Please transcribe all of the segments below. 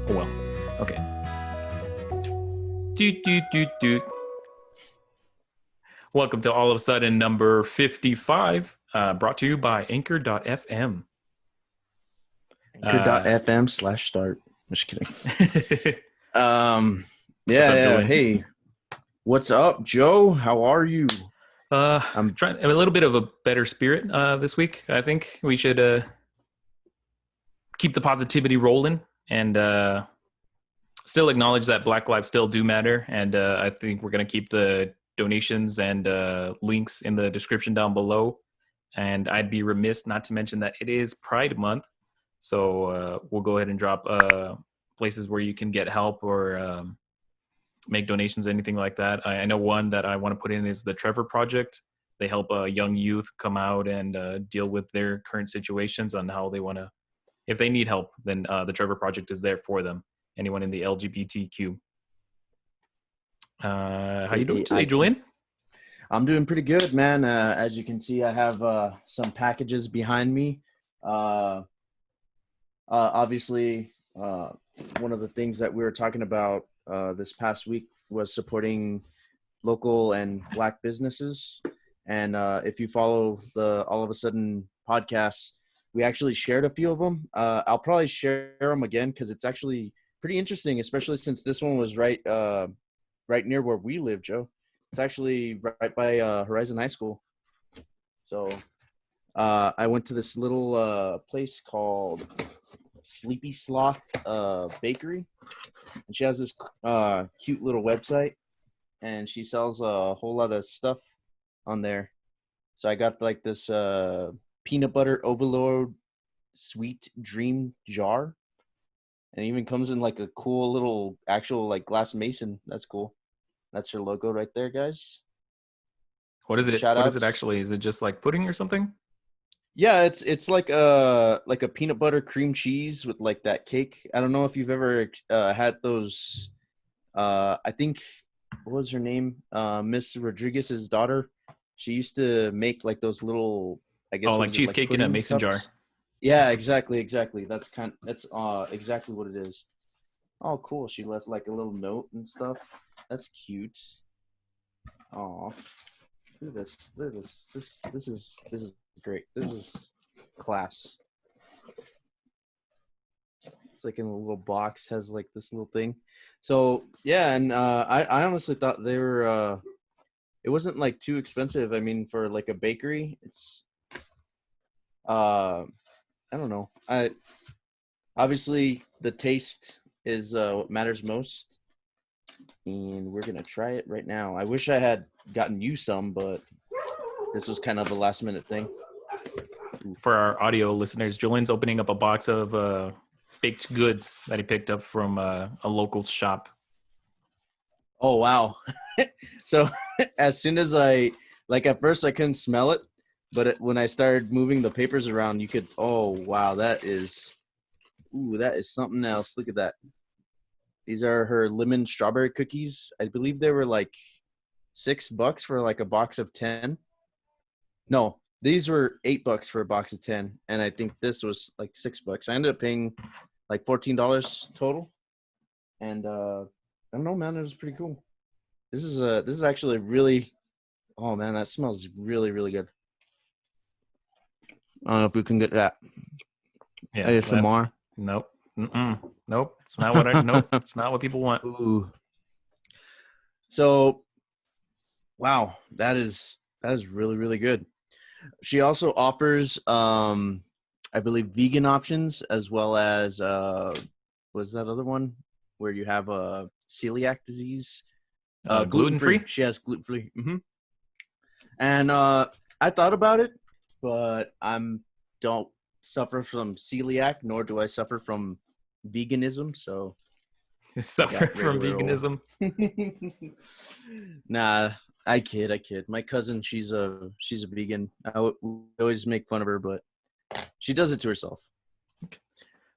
Oh, well. Okay. Doot, doot, doot, doot. Welcome to All of a Sudden number 55, brought to you by Anchor.fm. Anchor.fm/start. Just kidding. What's up, Julian? Hey, what's up, Joe? How are you? I'm trying a little bit of a better spirit this week. I think we should keep the positivity rolling and still acknowledge that Black lives still do matter. And I think we're going to keep the donations and links in the description down below. And I'd be remiss not to mention that it is Pride Month. So we'll go ahead and drop places where you can get help or make donations, anything like that. I know one that I want to put in is the Trevor Project. They help young youth come out and deal with their current situations on how they want to, if they need help, then the Trevor Project is there for them. Anyone in the LGBTQ. How you doing today, Julian? I'm doing pretty good, man. As you can see, I have some packages behind me. Obviously, one of the things that we were talking about this past week was supporting local and Black businesses. And if you follow the All of a Sudden podcast, we actually shared a few of them. I'll probably share them again because it's actually pretty interesting, especially since this one was right near where we live, Joe. It's actually right by Horizon High School. So I went to this little place called Sleepy Sloth Bakery, and she has this cute little website, and she sells a whole lot of stuff on there. So I got like this peanut butter overload sweet dream jar, and it even comes in like a cool little actual like glass mason. That's cool. That's her logo right there, guys. What is it? Shout What outs. is it actually? Is it just like pudding or something? Yeah, it's like a peanut butter cream cheese with like that cake. I don't know if you've ever had those. I think, what was her name? Miss Rodriguez's daughter. She used to make like those little, I guess, Like cheesecake in a mason jar. Yeah, exactly. That's exactly what it is. Oh, cool. She left like a little note and stuff. That's cute. Oh, look at this. This is great. This is class. It's like in a little box, has like this little thing. So yeah, and I honestly thought they were it wasn't like too expensive. I mean, for like a bakery, it's I don't know. Obviously the taste is what matters most. And we're gonna try it right now. I wish I had gotten you some, but this was kind of a last minute thing. For our audio listeners, Julian's opening up a box of baked goods that he picked up from a local shop. Oh wow! So as soon as at first I couldn't smell it, but when I started moving the papers around, you could. Oh wow, that is something else. Look at that. These are her lemon strawberry cookies. I believe they were like $6 for like a box of 10. No, these were $8 for a box of 10, and I think this was like $6. I ended up paying like $14 total, and I don't know, man, it was pretty cool. This is actually really. Oh man, that smells really, really good. I don't know if we can get that. Yeah, ASMR. Nope. Nope. It's not what nope. It's not what people want. Ooh. So, wow, that is really, really good. She also offers, I believe, vegan options as well as what's that other one where you have a celiac disease? Gluten-free? She has gluten-free. Mm-hmm. And I thought about it, but don't suffer from celiac, nor do I suffer from veganism. So Suffer from veganism? Nah, I kid. My cousin, she's a vegan. We always make fun of her, but she does it to herself.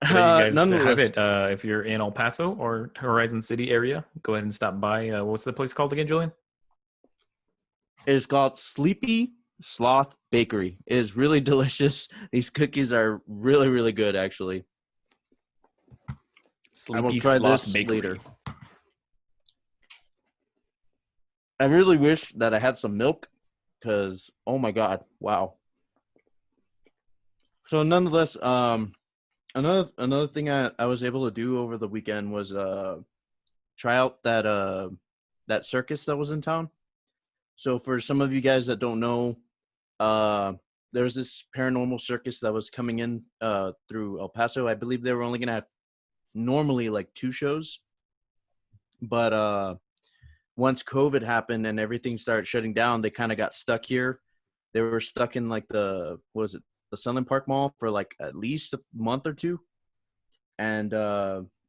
So there you guys have it. If you're in El Paso or Horizon City area, go ahead and stop by. What's the place called again, Julian? It is called Sleepy Sloth Bakery. It is really delicious. These cookies are really, really good, actually. I will Sleepy try Sloth this Bakery. later. I really wish that I had some milk because, oh my God, wow. So nonetheless, another thing I was able to do over the weekend was try out that circus that was in town. So for some of you guys that don't know, there was this paranormal circus that was coming in through El Paso. I believe they were only gonna have normally like 2 shows, but once COVID happened and everything started shutting down, they kind of got stuck here. They were stuck in like the Sunland Park Mall for like at least a month or 2, and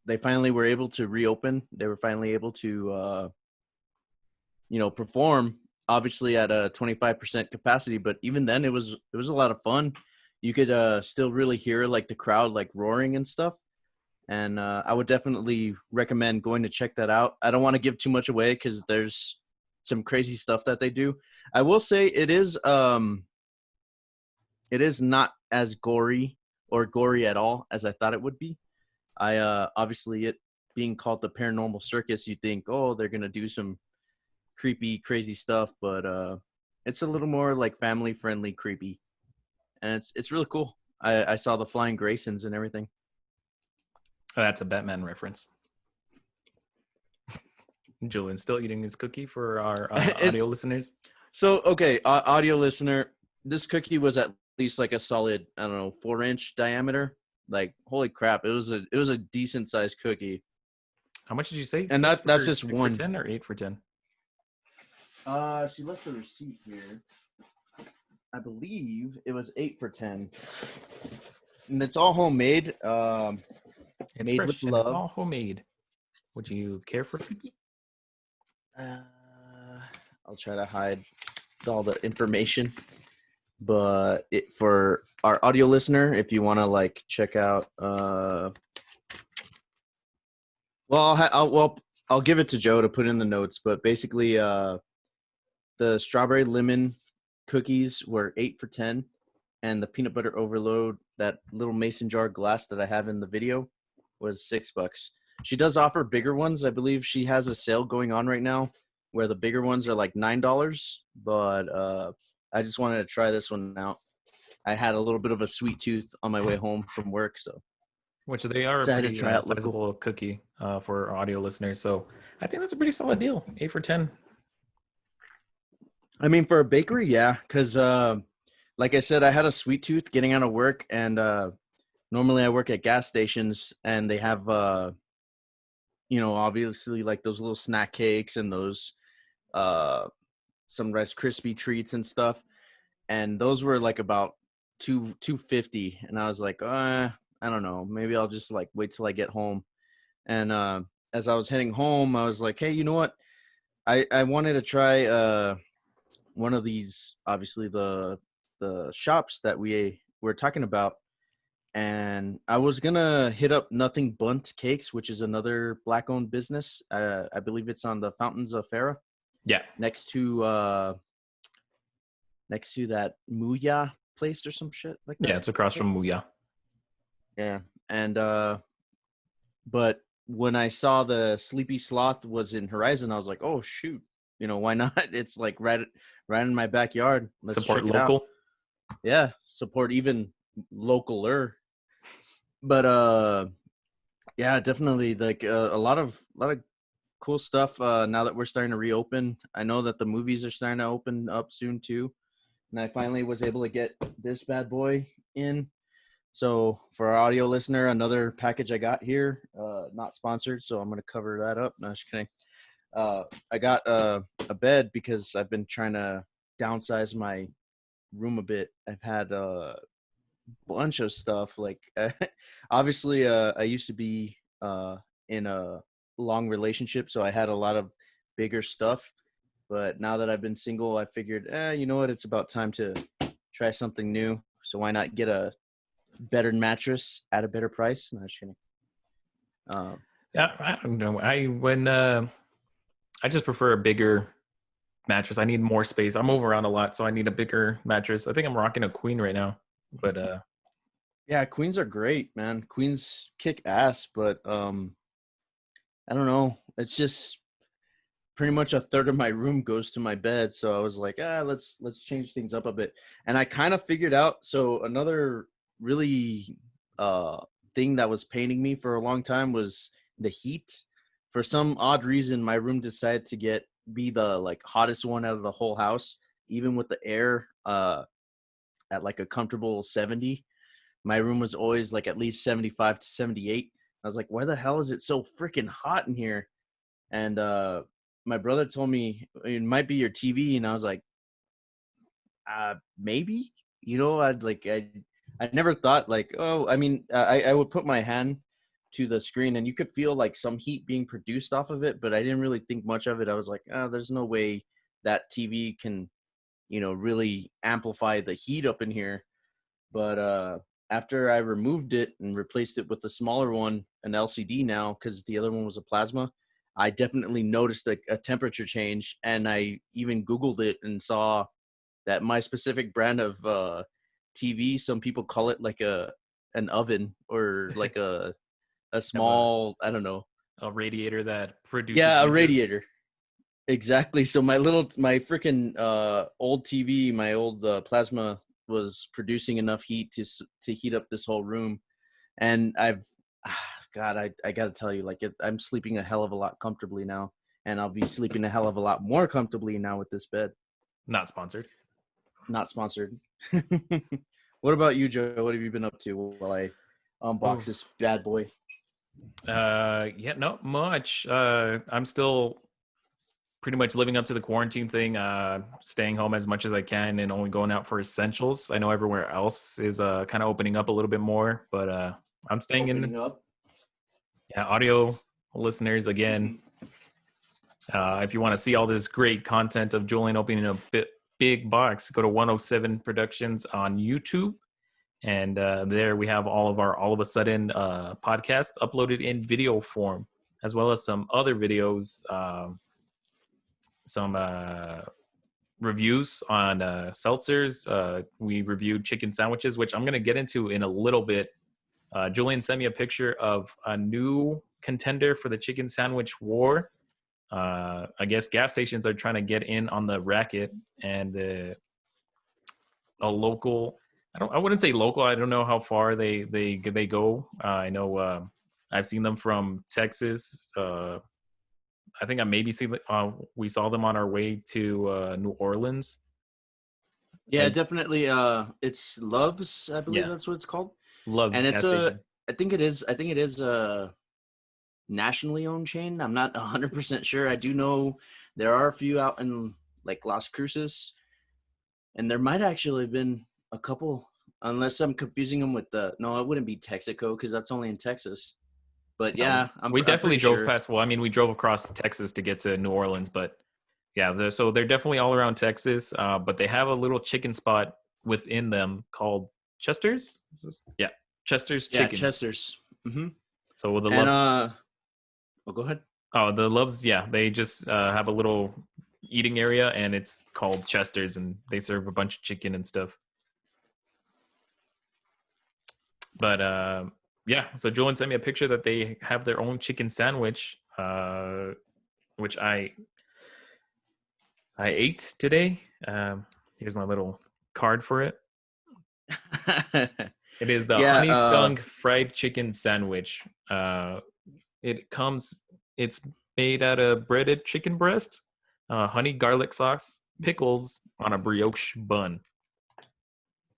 they finally were able to reopen. They were finally able to perform, obviously at a 25% capacity, but even then it was a lot of fun. You could still really hear like the crowd like roaring and stuff. And I would definitely recommend going to check that out. I don't want to give too much away because there's some crazy stuff that they do. I will say it is not as gory or gory at all as I thought it would be. Obviously it being called the Paranormal Circus, you think, oh, they're gonna do some creepy, crazy stuff, but it's a little more like family friendly creepy, and it's really cool. I saw the flying Graysons and everything. Oh, that's a Batman reference. Julian still eating his cookie for our audio listeners. So, okay, audio listener, this cookie was at least like a solid, I don't know, 4-inch diameter. Like, holy crap, it was a decent sized cookie. How much did you say? And that's just 6 one. for 10 or 8 for 10? She left the receipt here. I believe it was 8 for 10. And it's all homemade. It's made fresh with and love. it's all homemade. Would you care for a cookie? I'll try to hide all the information. But for our audio listener, if you want to like check out, I'll give it to Joe to put in the notes. But basically, the strawberry lemon cookies were 8 for 10, and the peanut butter overload, that little mason jar glass that I have in the video, was $6. She does offer bigger ones. I believe she has a sale going on right now where the bigger ones are like $9. But I just wanted to try this one out. I had a little bit of a sweet tooth on my way home from work, so Which they are a decided pretty to try out sizable cookie for our audio listeners. So I think that's a pretty solid deal. 8 for 10. I mean, for a bakery, yeah, because like I said, I had a sweet tooth getting out of work, and normally I work at gas stations, and they have, obviously like those little snack cakes and those some Rice Krispie treats and stuff, and those were like about $2.50, and I was like, I don't know, maybe I'll just like wait till I get home. And as I was heading home, I was like, hey, you know what? I wanted to try one of these, obviously the shops that we were talking about, and I was gonna hit up Nothing Bunt Cakes, which is another black-owned business. I believe it's on the Fountains of Farah, Yeah. next to that Muya place or some shit like that. Yeah, it's across from Muya. Yeah, and but when I saw the Sleepy Sloth was in Horizon, I was like, oh shoot, why not? It's like right in my backyard. Let's Support check it out. local. Yeah, support even localer. But yeah, definitely like a lot of cool stuff now that we're starting to reopen. I know that the movies are starting to open up soon too, and I finally was able to get this bad boy in. So for our audio listener, another package I got here, not sponsored, so I'm going to cover that up. No, just kidding. I got a bed because I've been trying to downsize my room a bit. I've had a bunch of stuff. Like, obviously, I used to be in a long relationship, so I had a lot of bigger stuff. But now that I've been single, I figured, you know what? It's about time to try something new. So why not get a better mattress at a better price? No, just kidding. Yeah, I don't know. I just prefer a bigger mattress. I need more space. I move around a lot, so I need a bigger mattress. I think I'm rocking a queen right now, but yeah, queens are great, man. Queens kick ass, but I don't know. It's just pretty much a third of my room goes to my bed. So I was like, let's change things up a bit. And I kind of figured out. So another really thing that was paining me for a long time was the heat. For some odd reason, my room decided to be the like hottest one out of the whole house, even with the air at like a comfortable 70. My room was always like at least 75 to 78. I was like, why the hell is it so freaking hot in here? And my brother told me it might be your TV, and I was like, maybe. I never thought like, oh, I mean, I would put my hand to the screen, and you could feel like some heat being produced off of it, but I didn't really think much of it. I was like, there's no way that TV can, really amplify the heat up in here. But after I removed it and replaced it with a smaller one, an LCD now, because the other one was a plasma, I definitely noticed a temperature change. And I even Googled it and saw that my specific brand of TV, some people call it like an oven or like a small, I don't know. A radiator that produces Yeah, a images. radiator. Exactly. So my freaking old TV, my old plasma was producing enough heat to heat up this whole room. And God, I got to tell you, I'm sleeping a hell of a lot comfortably now, and I'll be sleeping a hell of a lot more comfortably now with this bed. Not sponsored. Not sponsored. What about you, Joe? What have you been up to while I unbox this bad boy? Yeah, not much. I'm still pretty much living up to the quarantine thing, staying home as much as I can and only going out for essentials. I know everywhere else is kind of opening up a little bit more, but I'm staying Opening up. Yeah, audio listeners, again, if you want to see all this great content of Julian opening a big box, go to 107 Productions on YouTube. And there we have all of our All of a Sudden podcasts uploaded in video form, as well as some other videos, some reviews on seltzers. We reviewed chicken sandwiches, which I'm going to get into in a little bit. Julian sent me a picture of a new contender for the chicken sandwich war. I guess gas stations are trying to get in on the racket, and a local, I wouldn't say local, I don't know how far they go. I know I've seen them from Texas. I think we saw them on our way to New Orleans. Yeah, definitely. It's Love's, I believe that's what it's called. Love's, and it's I think it is a nationally owned chain. I'm not 100% sure. I do know there are a few out in like Las Cruces, and there might actually have been a couple, unless I'm confusing them with no, it wouldn't be Texaco because that's only in Texas. But yeah, we definitely drove past. Well, I mean, we drove across Texas to get to New Orleans, but yeah, so they're definitely all around Texas. But they have a little chicken spot within them called Chester's. Yeah, Chester's Chicken. Yeah, Chester's. Mm-hmm. So the Loves. Go ahead. Oh, the Loves. Yeah, they just have a little eating area, and it's called Chester's, and they serve a bunch of chicken and stuff. But yeah, so Julian sent me a picture that they have their own chicken sandwich, which I ate today. Here's my little card for it. It is the honey stung fried chicken sandwich. It's made out of breaded chicken breast, honey garlic sauce, pickles on a brioche bun.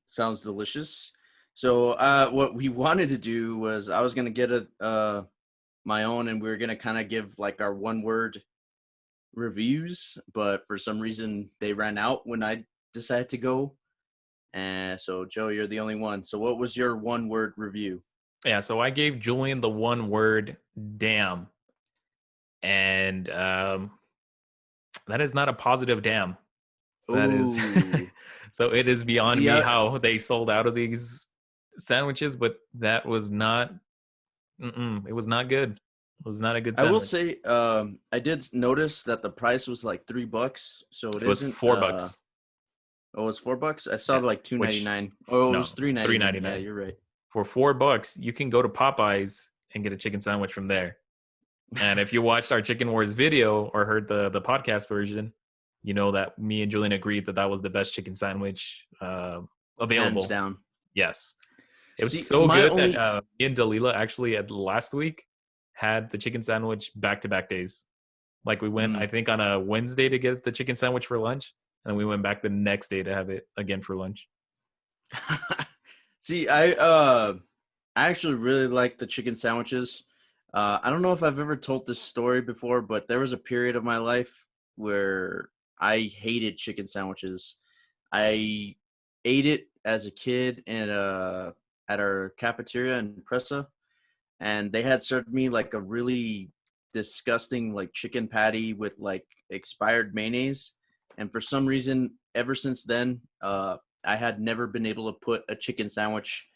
Sounds delicious. So what we wanted to do was I was going to get my own, and we were going to kind of give like our one-word reviews, but for some reason they ran out when I decided to go. And so Joe, you're the only one. So what was your one-word review? Yeah, so I gave Julian the one word, damn. And that is not a positive damn. That is so it is beyond me how they sold out of these sandwiches, but that was not it was not good. It was not a good sandwich. I will say I did notice that the price was like $3, so it was $4. Oh, it was $4. I saw like $2.99. Oh, it was $3.99. Yeah, you're right. For $4, you can go to Popeyes and get a chicken sandwich from there. And if you watched our Chicken Wars video or heard the podcast version, you know that me and Julian agreed that was the best chicken sandwich Hands available. down. Yes. It was See, so my good only that me and Dalila actually at last week had the chicken sandwich back-to-back days. Like we went, I think, on a Wednesday to get the chicken sandwich for lunch, and then we went back the next day to have it again for lunch. See, I actually really like the chicken sandwiches. I don't know if I've ever told this story before, but there was a period of my life where I hated chicken sandwiches. I ate it as a kid and at our cafeteria in Pressa, and they had served me like a really disgusting like chicken patty with like expired mayonnaise. And for some reason, ever since then, I had never been able to put a chicken sandwich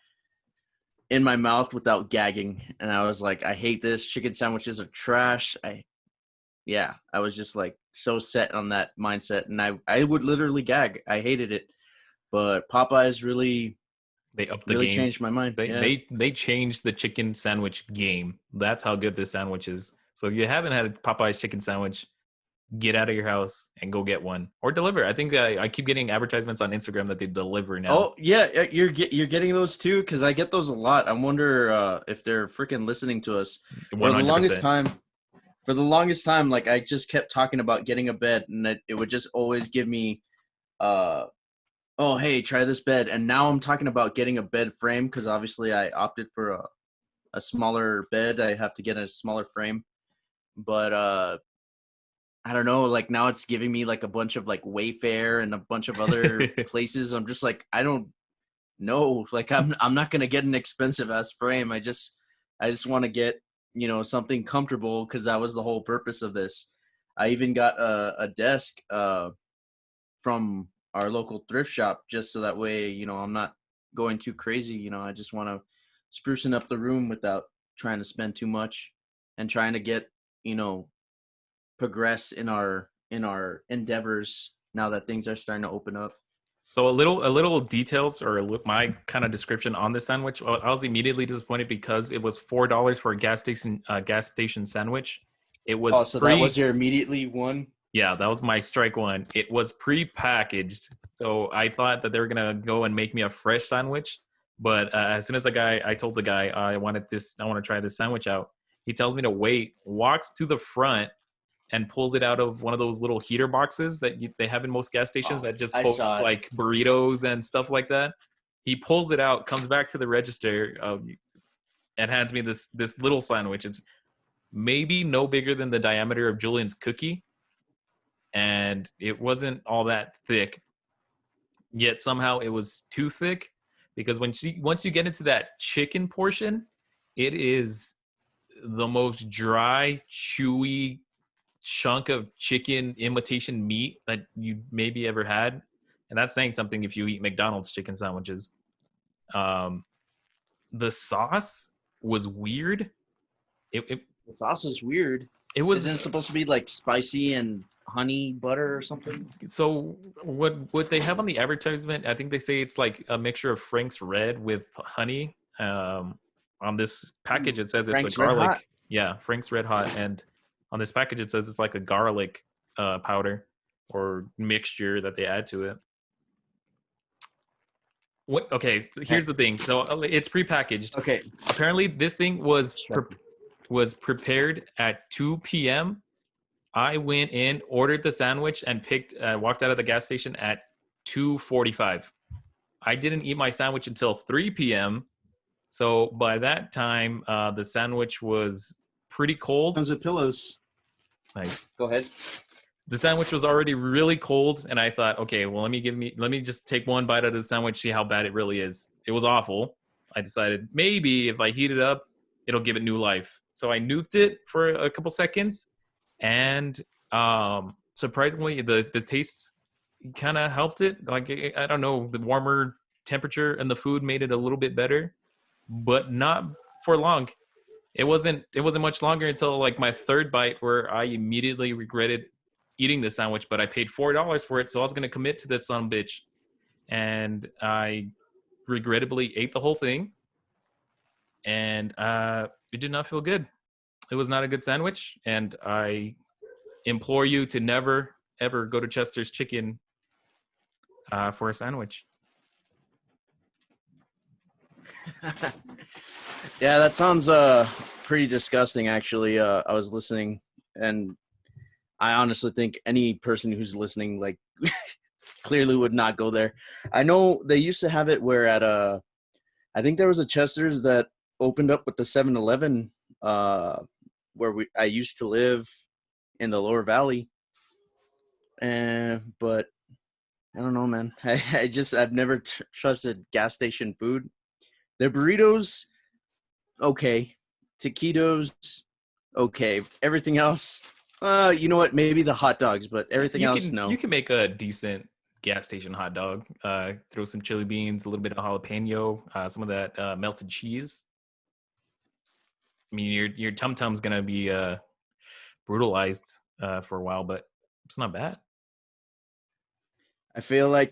in my mouth without gagging. And I was like, I hate this. Chicken sandwiches are trash. I was just like so set on that mindset, and I would literally gag. I hated it. But Popeyes really They upped the game. changed my mind. They changed the chicken sandwich game. That's how good this sandwich is. So if you haven't had a Popeye's chicken sandwich, get out of your house and go get one or deliver. I think I keep getting advertisements on Instagram that they deliver now. Oh yeah, you're getting those too, because I get those a lot. I wonder if they're freaking listening to us. 100%. For the longest time, like I just kept talking about getting a bed, and it would just always give me, oh hey, try this bed. And now I'm talking about getting a bed frame, because obviously I opted for a smaller bed. I have to get a smaller frame, but I don't know, like now it's giving me like a bunch of like Wayfair and a bunch of other places. I'm just like, I don't know. Like I'm not gonna get an expensive ass frame. I just want to get, something comfortable, because that was the whole purpose of this. I even got a desk from our local thrift shop, just so that way, I'm not going too crazy. I just want to sprucing up the room without trying to spend too much, and trying to get, progress in our endeavors now that things are starting to open up. So a little details or my kind of description on this sandwich. I was immediately disappointed because it was $4 for a gas station sandwich. It was that was your immediately one? Yeah, that was my strike one. It was pre-packaged, so I thought that they were gonna go and make me a fresh sandwich. But as soon as I told the guy I want to try this sandwich out, he tells me to wait, walks to the front, and pulls it out of one of those little heater boxes that they have in most gas stations that just host like burritos and stuff like that. He pulls it out, comes back to the register, and hands me this little sandwich. It's maybe no bigger than the diameter of Julian's cookie, and it wasn't all that thick. Yet somehow it was too thick, because once you get into that chicken portion, it is the most dry, chewy chunk of chicken imitation meat that you maybe ever had, and that's saying something if you eat McDonald's chicken sandwiches. The sauce was weird. The sauce is weird. Isn't it supposed to be like spicy and honey butter or something? So what they have on the advertisement, I think they say it's like a mixture of Frank's Red with honey. On this package it says it's a garlic. Yeah, Frank's Red Hot. And on this package it says it's like a garlic powder or mixture that they add to it. Here's the thing. So it's prepackaged. Okay. Apparently this thing was prepared at 2 p.m. I went in, ordered the sandwich, and walked out of the gas station at 2:45. I didn't eat my sandwich until 3 p.m. So by that time, the sandwich was pretty cold. Comes with pillows. Nice. Go ahead. The sandwich was already really cold, and I thought, okay, well, let me just take one bite out of the sandwich, see how bad it really is. It was awful. I decided maybe if I heat it up, it'll give it new life. So I nuked it for a couple seconds, and surprisingly, the taste kind of helped it. Like, I don't know, the warmer temperature and the food made it a little bit better, but not for long. It wasn't much longer until like my third bite where I immediately regretted eating the sandwich, but I paid $4 for it, so I was going to commit to that son of a bitch. And I regrettably ate the whole thing, and it did not feel good. It was not a good sandwich, and I implore you to never ever go to Chester's Chicken for a sandwich. Yeah, that sounds pretty disgusting. Actually, I was listening, and I honestly think any person who's listening, like, clearly would not go there. I know they used to have it where at I think there was a Chester's that opened up with the 7-Eleven, where I used to live in the Lower Valley, and but I don't know, man. I've never trusted gas station food. Their burritos, okay. Taquitos, okay. Everything else, you know what? Maybe the hot dogs, but everything else, no. You can make a decent gas station hot dog. Throw some chili beans, a little bit of jalapeno, some of that melted cheese. I mean, your tum tum's gonna be brutalized for a while, but it's not bad. I feel like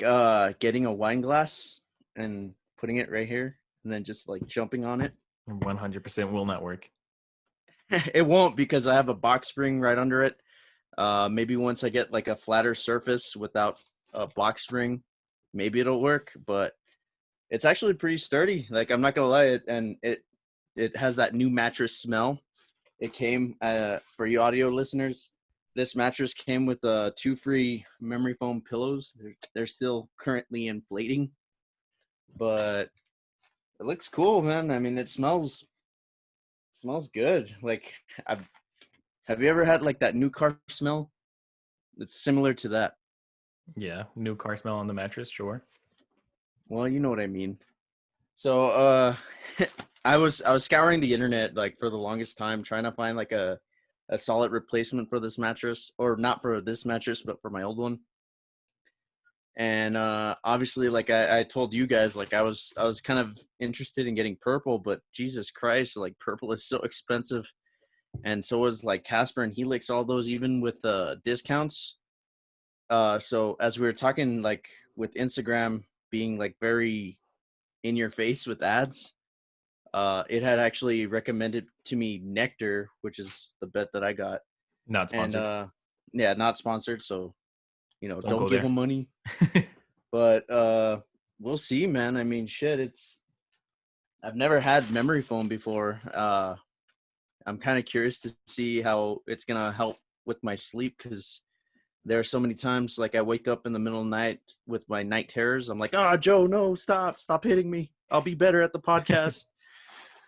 getting a wine glass and putting it right here, and then just like jumping on it. 100% will not work. It won't, because I have a box spring right under it. Maybe once I get like a flatter surface without a box spring, maybe it'll work. But it's actually pretty sturdy. Like, I'm not gonna lie, it has that new mattress smell. It came for you audio listeners. This mattress came with 2 free memory foam pillows. They're still currently inflating, but it looks cool, man. I mean, it smells good. Like, have you ever had like that new car smell? It's similar to that. Yeah, new car smell on the mattress, sure. Well, you know what I mean. So, I was scouring the internet like for the longest time, trying to find like a solid replacement for this mattress, or not for this mattress, but for my old one. And obviously, like I told you guys, like I was kind of interested in getting purple, but Jesus Christ, like purple is so expensive, and so was like Casper and Helix, all those, even with discounts. So as we were talking, like with Instagram being like very in your face with ads, it had actually recommended to me Nectar, which is the bet that I got. Not sponsored. And yeah, not sponsored, so don't give there. them money. But we'll see, man. I mean, shit, I've never had memory foam before. I'm kind of curious to see how it's gonna help with my sleep, because there are so many times like I wake up in the middle of the night with my night terrors. I'm like, Joe, no, stop hitting me. I'll be better at the podcast.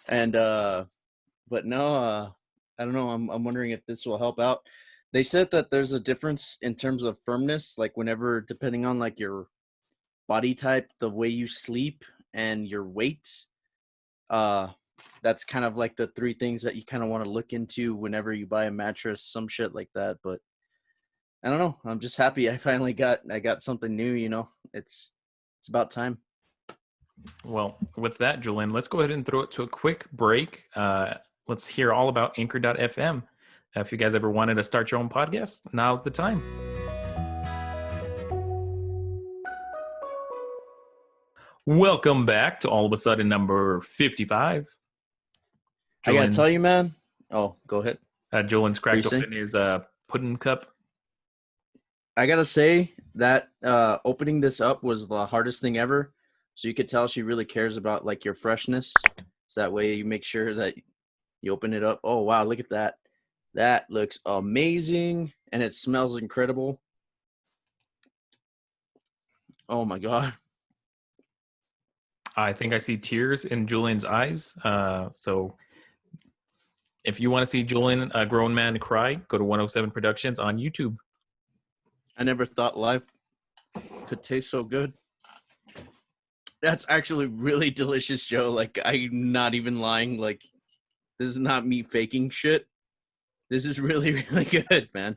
And but no, I don't know. I'm wondering if this will help out. They said that there's a difference in terms of firmness, like whenever, depending on like your body type, the way you sleep, and your weight. That's kind of like the 3 things that you kind of want to look into whenever you buy a mattress, some shit like that. But I don't know. I'm just happy I finally got something new. It's about time. Well, with that, Julian, let's go ahead and throw it to a quick break. Let's hear all about Anchor.fm. If you guys ever wanted to start your own podcast, now's the time. Welcome back to All of a Sudden number 55. Julian, I gotta tell you, man. Oh, go ahead. Julian's cracked open his pudding cup. I gotta say that opening this up was the hardest thing ever. So you could tell she really cares about like your freshness. So that way you make sure that you open it up. Oh, wow, look at that. That looks amazing, and it smells incredible. Oh my God. I think I see tears in Julian's eyes. So if you want to see Julian, a grown man, cry, go to 107 Productions on YouTube. I never thought life could taste so good. That's actually really delicious, Joe. Like, I'm not even lying. Like, this is not me faking shit. This is really, really good, man.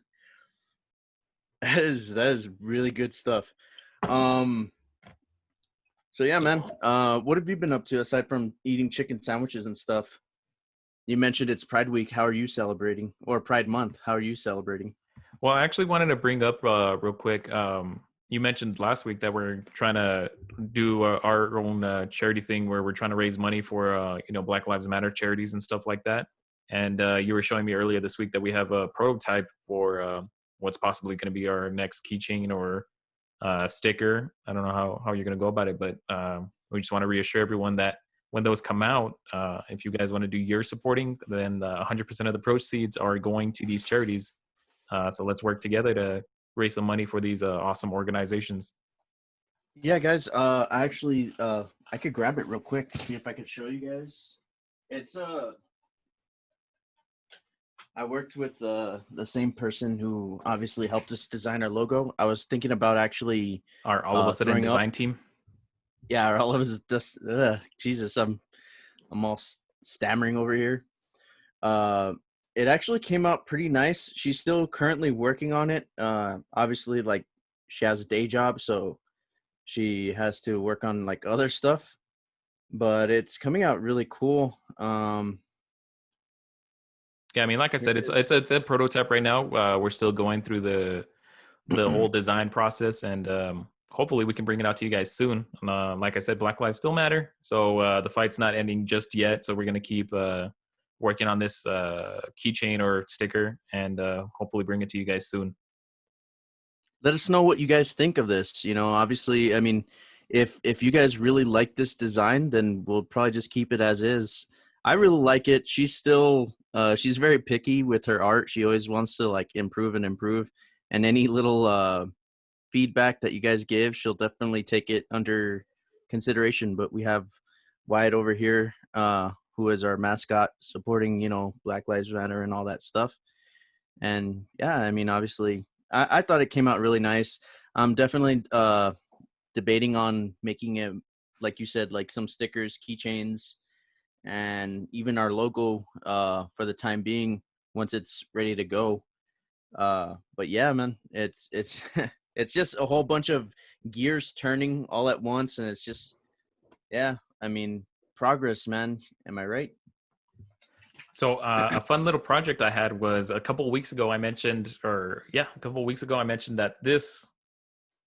That is really good stuff. So yeah, man. What have you been up to aside from eating chicken sandwiches and stuff? You mentioned it's Pride Week. How are you celebrating? Or Pride Month? How are you celebrating? Well, I actually wanted to bring up real quick. You mentioned last week that we're trying to do our own charity thing where we're trying to raise money for Black Lives Matter charities and stuff like that. And you were showing me earlier this week that we have a prototype for what's possibly going to be our next keychain or sticker. I don't know how you're going to go about it, but we just want to reassure everyone that when those come out, if you guys want to do your supporting, then 100% of the proceeds are going to these charities. So let's work together to raise some money for these awesome organizations. Yeah, guys. I actually I could grab it real quick. See if I could show you guys. It's I worked with the same person who obviously helped us design our logo. I was thinking about actually Our all of a sudden design team. Yeah, our all of us just Jesus, I'm all stammering over here. It actually came out pretty nice. She's still currently working on it. Obviously, like she has a day job, so she has to work on like other stuff. But it's coming out really cool. Yeah, I mean, like I said, it's a prototype right now. We're still going through the whole design process, and hopefully we can bring it out to you guys soon. Like I said, Black Lives still matter, so the fight's not ending just yet. So we're gonna keep working on this keychain or sticker, and hopefully bring it to you guys soon. Let us know what you guys think of this. You know, obviously, I mean, if you guys really like this design, then we'll probably just keep it as is. I really like it. She's still she's very picky with her art. She always wants to like improve and improve. And any little feedback that you guys give, she'll definitely take it under consideration. But we have Wyatt over here, who is our mascot, supporting, you know, Black Lives Matter and all that stuff. And yeah, I mean, obviously, I thought it came out really nice. I'm definitely debating on making it, like you said, like some stickers, keychains, and even our logo for the time being once it's ready to go. But yeah, man, it's it's just a whole bunch of gears turning all at once, and it's just, yeah, I mean, progress, man. Am I right? So a fun little project I had was a couple of weeks ago. I mentioned that this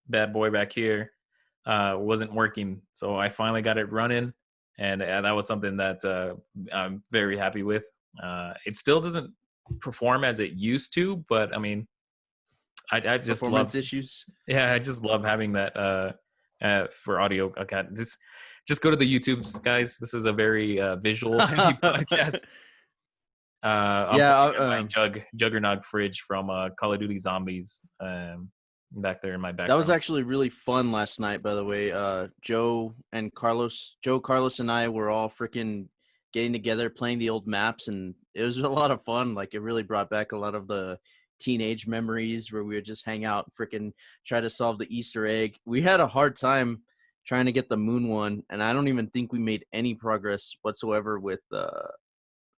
bad boy back here wasn't working. So I finally got it running, and that was something that I'm very happy with. It still doesn't perform as it used to, but I mean, I just Performance love issues. Yeah, I just love having that for audio. Okay, just go to the YouTubes, guys. This is a very visual heavy podcast. I'm Yeah, pointing at my Juggernog fridge from Call of Duty Zombies back there in my background. that was actually really fun last night, by the way. Joe, Carlos, and I were all freaking getting together, playing the old maps, and it was a lot of fun. Like, it really brought back a lot of the teenage memories where we would just hang out, freaking try to solve the Easter egg. We had a hard time trying to get the moon one, and I don't even think we made any progress whatsoever with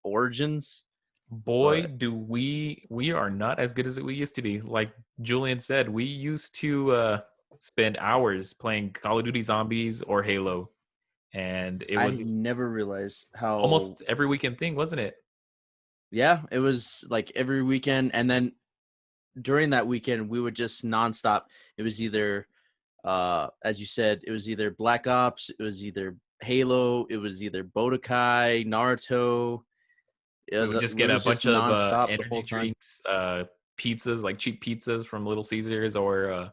Origins. Boy, But do we are not as good as we used to be. Like Julian said, we used to spend hours playing Call of Duty Zombies or Halo, and it I was never realized how, almost every weekend thing, wasn't it? yeah, it was like every weekend. And then during that weekend, we would just nonstop. It was either, as you said, it was either Black Ops, it was either Halo, it was either Budokai, Naruto. We would just It get a was just bunch of nonstop the energy whole time. drinks, pizzas, like cheap pizzas from Little Caesars or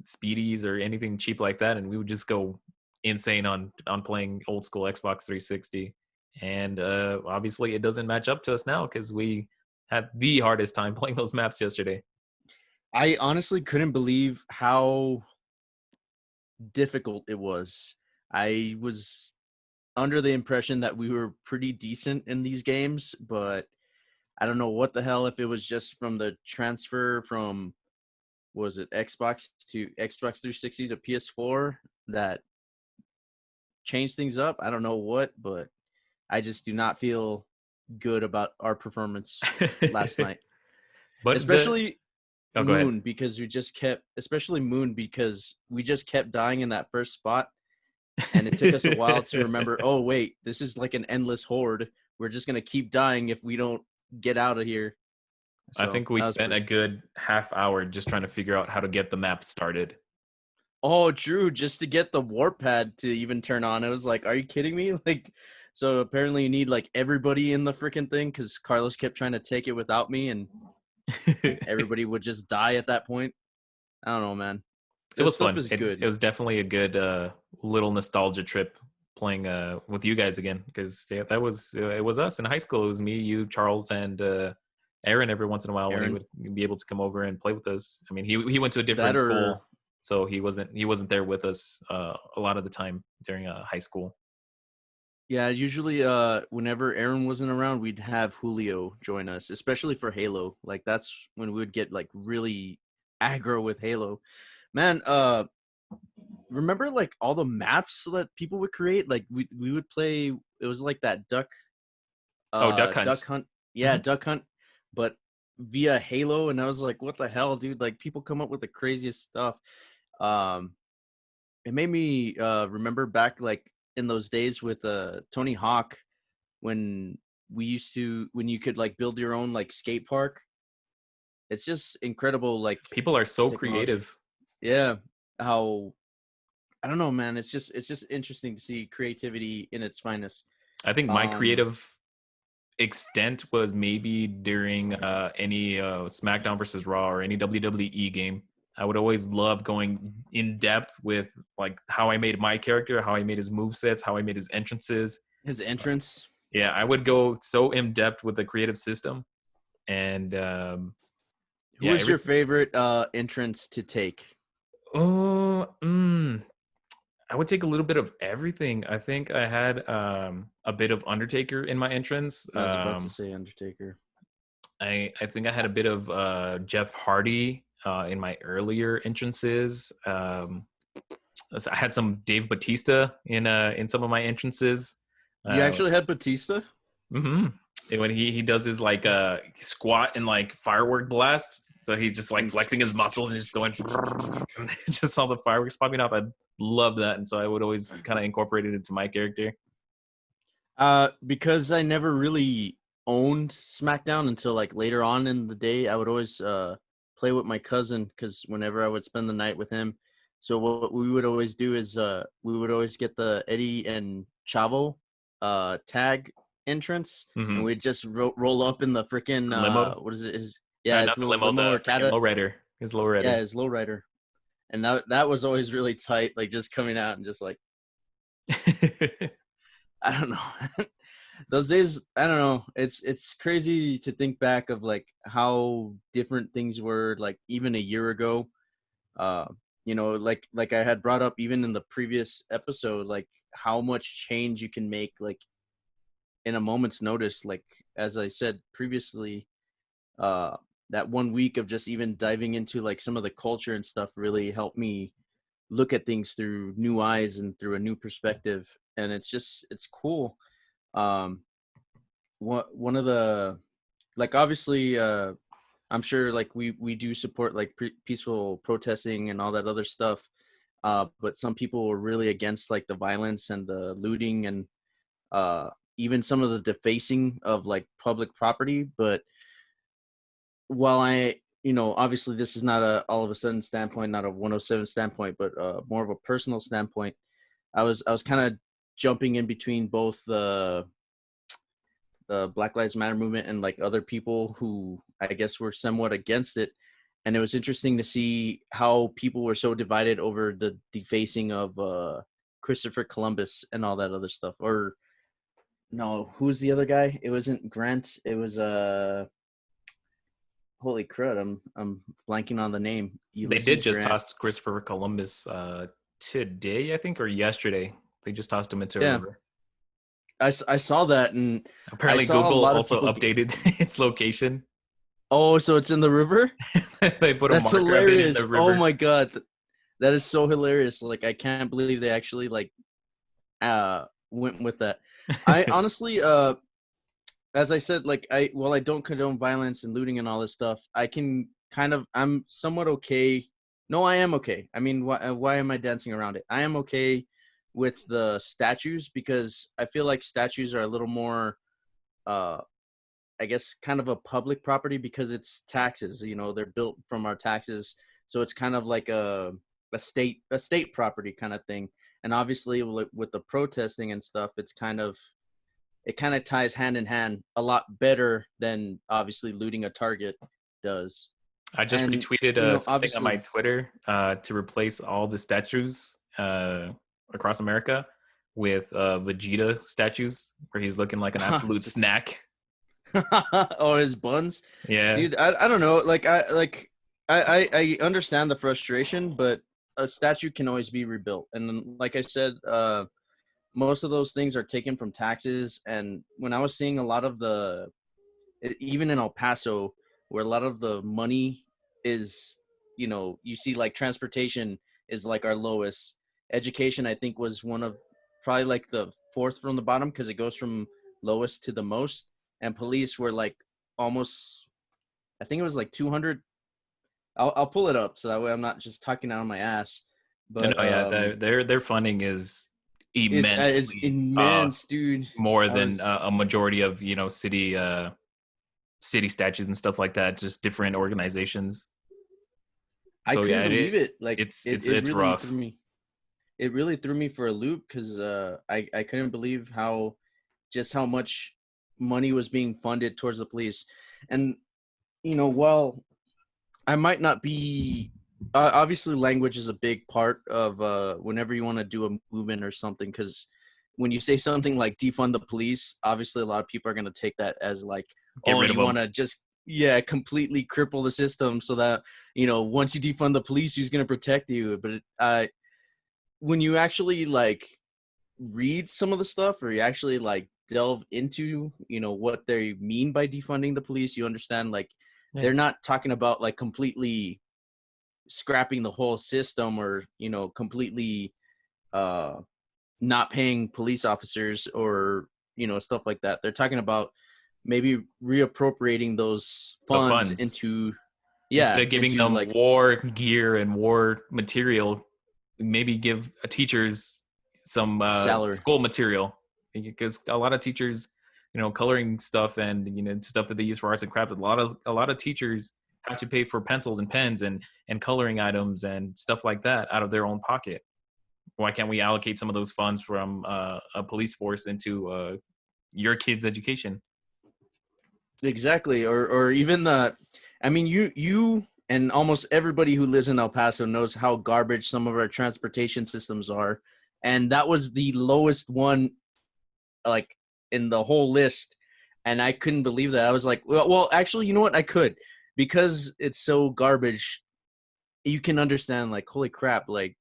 Speedies or anything cheap like that, and we would just go insane on playing old school Xbox 360. And obviously, it doesn't match up to us now because we had the hardest time playing those maps yesterday. I honestly couldn't believe how difficult it was. I was under the impression that we were pretty decent in these games, but I don't know what the hell, if it was just from the transfer from, was it Xbox 360 to PS4 that changed things up. I don't know what, but I just do not feel good about our performance last night. But Especially go ahead. Moon, because we just kept dying in that first spot. And it took us a while to remember, oh, wait, this is like an endless horde. We're just going to keep dying if we don't get out of here. So, I think we spent a good half hour just trying to figure out how to get the map started. Oh, true. Just to get the warp pad to even turn on. It was like, are you kidding me? Like, So apparently you need like everybody in the freaking thing because Carlos kept trying to take it without me, and everybody would just die at that point. I don't know, man. It This was stuff fun. is It good. was definitely a good little nostalgia trip playing with you guys again, because that was it was us in high school. It was me, you, Charles, and Aaron every once in a while when he Aaron, would be able to come over and play with us. I mean, he went to a that different or school, so he wasn't there with us a lot of the time during high school. yeah, usually whenever Aaron wasn't around, we'd have Julio join us, especially for Halo. Like that's when we would get like really aggro with Halo. Man, remember like all the maps that people would create? Like we would play, it was like that Oh, Duck duck Hunt. hunt. Yeah, Hmm. duck hunt, but via Halo, and I was like, what the hell, dude? Like people come up with the craziest stuff. Um it made me remember back like in those days with Tony Hawk when when you could like build your own like skate park. It's just incredible like People are so technology. creative. Yeah, how I don't know, man. It's just interesting to see creativity in its finest. I think my Um creative extent was maybe during any SmackDown versus Raw or any WWE game. I would always love going in depth with like how I made my character, how I made his movesets, how I made his entrances. his entrance. Yeah, I would go so in depth with the creative system, and Who yeah, was your favorite entrance to take? oh, I would take a little bit of everything. I think I had a bit of Undertaker in my entrance. I was about to say Undertaker. I think I had a bit of Jeff Hardy in my earlier entrances. So I had some Dave Batista in some of my entrances. You Uh, actually had Batista? hmm When he does his like squat and like firework blast, so he's just like And flexing his muscles and just going, and just all the fireworks popping off. I love that, and so I would always kind of incorporate it into my character. because I never really owned SmackDown until like later on in the day, I would always play with my cousin because whenever I would spend the night with him, so what we would always do is we would always get the Eddie and Chavo tag entrance, and Hmm. we'd just roll up in the freaking Limo, what is it? His yeah, his not the little limo, limo or the freaking cata. lowrider, his Yeah, lowrider. his lowrider, and that was always really tight. Like just coming out and just like I don't know. Those days, I don't know. It's crazy to think back of like how different things were like even a year ago. Uh, like I had brought up even in the previous episode, like how much change you can make like in a moment's notice. Like as I said previously, uh, that 1 week of just even diving into like some of the culture and stuff really helped me look at things through new eyes and through a new perspective. And it's cool. Um, one of the like obviously I'm sure like we do support like peaceful protesting and all that other stuff, but some people were really against like the violence and the looting and uh even some of the defacing of like public property. But while obviously this is not a all of a sudden standpoint, not a 107 standpoint, but more of a personal standpoint, I was kind of jumping in between both the Black Lives Matter movement and like other people who I guess were somewhat against it. And it was interesting to see how people were so divided over the defacing of Christopher Columbus and all that other stuff. Or no, who's the other guy? It wasn't Grant. It was holy crud, I'm blanking on the name. They did Ulysses just Grant. toss Christopher Columbus today, I think, or yesterday. They just tossed him into a Yeah, river. I saw that, and I Apparently, saw a Google lot of also people. updated its location. Oh, so it's in the river? They put a That's marker of it in the hilarious. Oh river. my god. That is so hilarious. Like I can't believe they actually like went with that. I honestly as I said, like I don't condone violence and looting and all this stuff, I can I'm somewhat okay. No, I am okay. I mean, why am I dancing around it? I am okay with the statues because I feel like statues are a little more uh I guess kind of a public property because it's taxes, they're built from our taxes. So it's kind of like a state property kind of thing. And obviously with the protesting and stuff, it's kind of it kind of ties hand in hand a lot better than obviously looting a Target does. I just And retweeted something on my obviously, Twitter to replace all the statues across America with Vegeta statues where he's looking like an absolute just snack. or his buns, Yeah. dude. I don't know. I understand the frustration, but a statue can always be rebuilt. And then, like I said, most of those things are taken from taxes. And when I was seeing a lot of even in El Paso, where a lot of the money is, you see like transportation is like our lowest. Education, I think, was one of probably like the fourth from the bottom because it goes from lowest to the most. And police were like almost, I think it was like 200. I'll pull it up so that way I'm not just talking out of my ass. No, But yeah, their funding is it's immensely immense, dude. more I than was a majority of city statues and stuff like that. Just different organizations. I So couldn't yeah, believe it. Like it it's really threw rough. me. It really threw me for a loop because I couldn't believe how much money was being funded towards the police. And while I might not be, obviously language is a big part of whenever you want to do a movement or something, because when you say something like defund the police, obviously a lot of people are going to take that as like, Get oh, rid of you want them. to just completely cripple the system so that once you defund the police, who's going to protect you? But when you actually like read some of the stuff, or you actually like delve into what they mean by defunding the police, you understand like Yeah. they're not talking about like completely scrapping the whole system, or completely uh not paying police officers, or stuff like that. They're talking about maybe reappropriating those The funds funds. into Instead of giving into them like war gear and war material, maybe give teachers some salary. school material, because a lot of teachers, coloring stuff and stuff that they use for arts and crafts, a lot of teachers have to pay for pencils and pens and coloring items and stuff like that out of their own pocket. Why can't we allocate some of those funds from a police force into your kids' education? Exactly. Or even I mean, you and almost everybody who lives in El Paso knows how garbage some of our transportation systems are. And that was the lowest one, like, in the whole list. And I couldn't believe that. I was like, well, actually, you know what? I could, because it's so garbage. You can understand, like, holy crap, like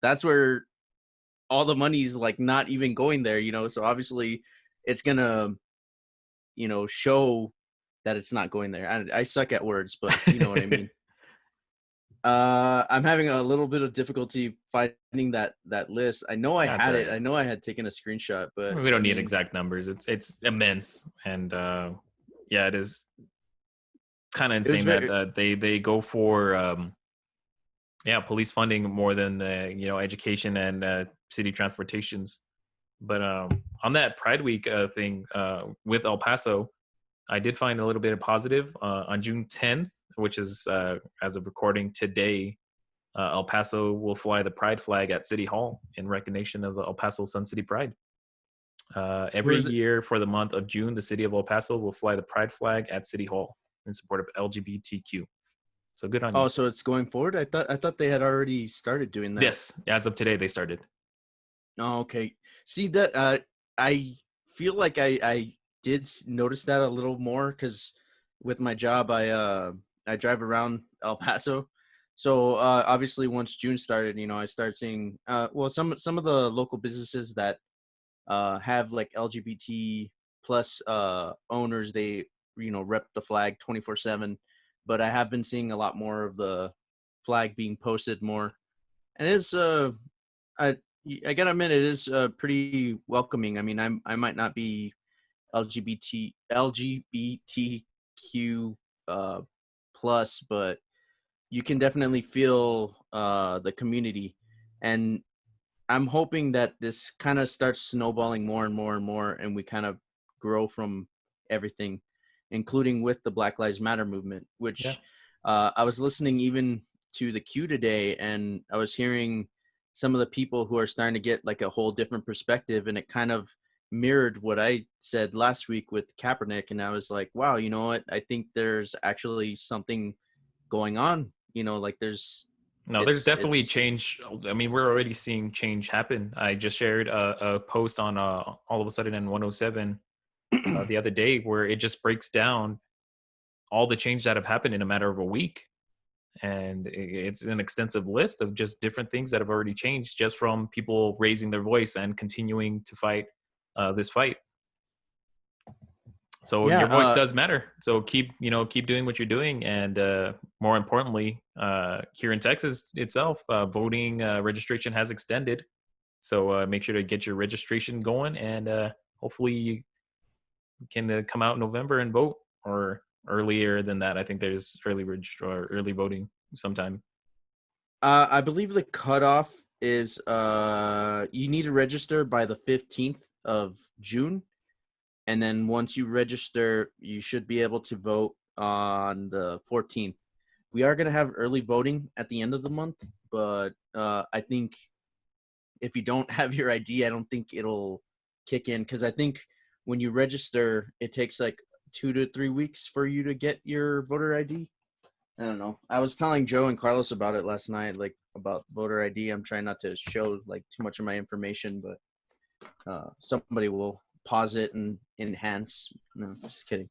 that's where all the money's like not even going there, So obviously it's gonna, show that it's not going there. I suck at words, but you know what I mean. I'm having a little bit of difficulty finding that list. I know I That's had all it. right. I know I had taken a screenshot, but We I don't need mean, exact numbers. It's immense, and yeah, it is kind of it was insane that very they go for police funding more than education and city transportations. But on that Pride Week thing with El Paso, I did find a little bit of positive on June 10th, which is as of recording today. El Paso will fly the Pride flag at City Hall in recognition of the El Paso Sun City Pride. Every were the, year for the month of June, the city of El Paso will fly the Pride flag at City Hall in support of LGBTQ. So good on you. oh, so it's going forward. I thought they had already started doing that. Yes, as of today, they started. Oh, okay. See that I feel like I did notice that a little more because with my job I drive around El Paso. So obviously once June started, I started seeing well some of the local businesses that have like LGBT plus owners, they rep the flag 24/7, but I have been seeing a lot more of the flag being posted more. And it's I I gotta admit it is pretty welcoming. I mean, I might not be LGBTQ uh, plus, but you can definitely feel the community, and I'm hoping that this kind of starts snowballing more and more and more, and we kind of grow from everything, including with the Black Lives Matter movement. Yeah. Which I was listening even to the Q today, and I was hearing some of the people who are starting to get like a whole different perspective, and it kind of mirrored what I said last week with Kaepernick, and I was like, wow, you know what? I think there's actually something going on. Like No, there's definitely change. I mean, we're already seeing change happen. I just shared a post on All of a Sudden in 107 the other day where it just breaks down all the change that have happened in a matter of a week. And it's an extensive list of just different things that have already changed just from people raising their voice and continuing to fight this fight. So your voice does matter. So keep doing what you're doing. And more importantly, here in Texas itself, voting registration has extended. So make sure to get your registration going, and hopefully you can come out in November and vote, or earlier than that. I think there's early voting sometime. I believe the cutoff is you need to register by the 15th of June. And then once you register, you should be able to vote on the 14th. We are going to have early voting at the end of the month, but I think if you don't have your ID, I don't think it'll kick in, because I think when you register, it takes like 2 to 3 weeks for you to get your voter ID. I don't know. I was telling Joe and Carlos about it last night, like about voter ID. I'm trying not to show like too much of my information, but somebody will pause it and enhance. No, just kidding.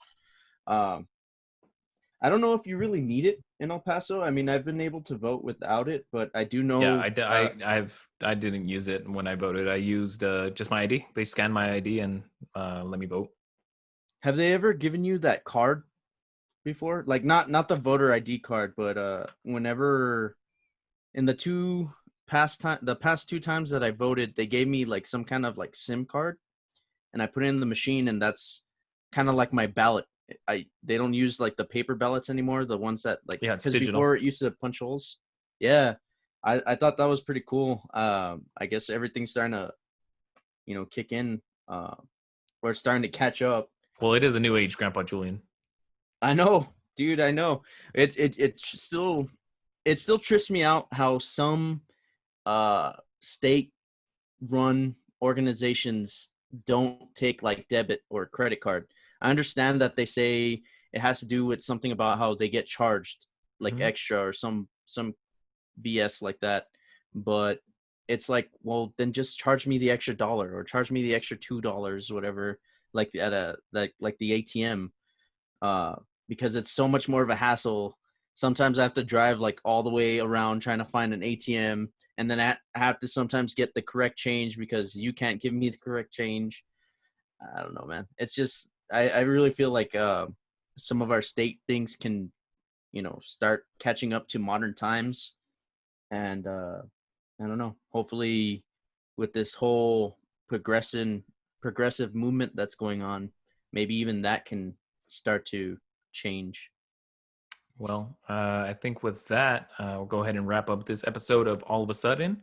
I don't know if you really need it in El Paso. I mean, I've been able to vote without it, but I do know. Yeah, I didn't use it when I voted. I used just my ID. They scanned my ID and let me vote. Have they ever given you that card before? Like not the voter ID card, but whenever in the past 2 times that I voted, they gave me like some kind of like SIM card, and I put it in the machine, and that's kind of like my ballot. They don't use like the paper ballots anymore, the ones that like, yeah, it's because digital. before it used to punch holes. Yeah, I thought that was pretty cool. I guess everything's starting to kick in, or starting to catch up. Well, it is a new age, Grandpa Julian. I know, dude. I know. It still trips me out how some state run organizations don't take like debit or credit card. I understand that they say it has to do with something about how they get charged like extra or some BS like that, but it's like, well, then just charge me the extra $1 or charge me the extra $2, whatever, like at the ATM, because it's so much more of a hassle. Sometimes I have to drive like all the way around trying to find an ATM, and then I have to sometimes get the correct change because you can't give me the correct change. I don't know, man. It's just I really feel like some of our state things can, start catching up to modern times, and I don't know. Hopefully, with this whole progressive movement that's going on, maybe even that can start to change. Well, I think with that, we'll go ahead and wrap up this episode of All of a Sudden.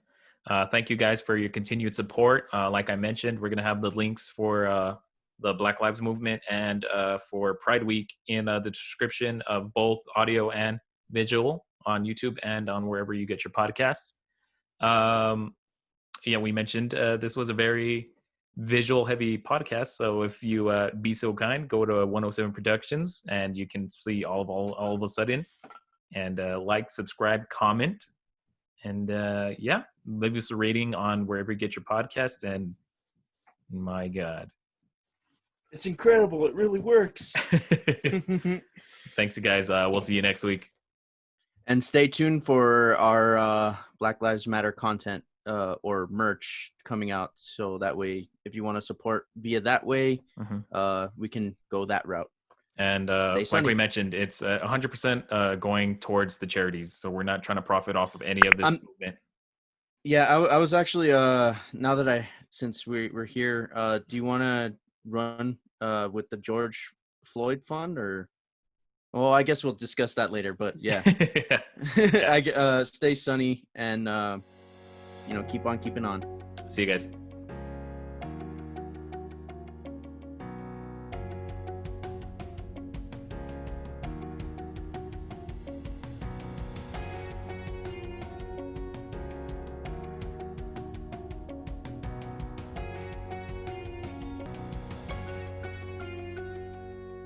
Thank you guys for your continued support. Like I mentioned, we're going to have the links for the Black Lives Movement and for Pride Week in the description of both audio and visual on YouTube and on wherever you get your podcasts. We mentioned this was a very visual heavy podcast, so if you be so kind, go to 107 Productions and you can see all of a sudden, and like, subscribe, comment, and leave us a rating on wherever you get your podcast. And my God, it's incredible, it really works. Thanks, you guys. We'll see you next week, and stay tuned for our Black Lives Matter content or merch coming out, so that way if you want to support via that way, we can go that route. And like we mentioned, it's 100% going towards the charities, so we're not trying to profit off of any of this movement. I was actually now that since we're here, do you want to run with the George Floyd Fund, or well, I guess we'll discuss that later, but yeah. Stay sunny and keep on keeping on. See you guys.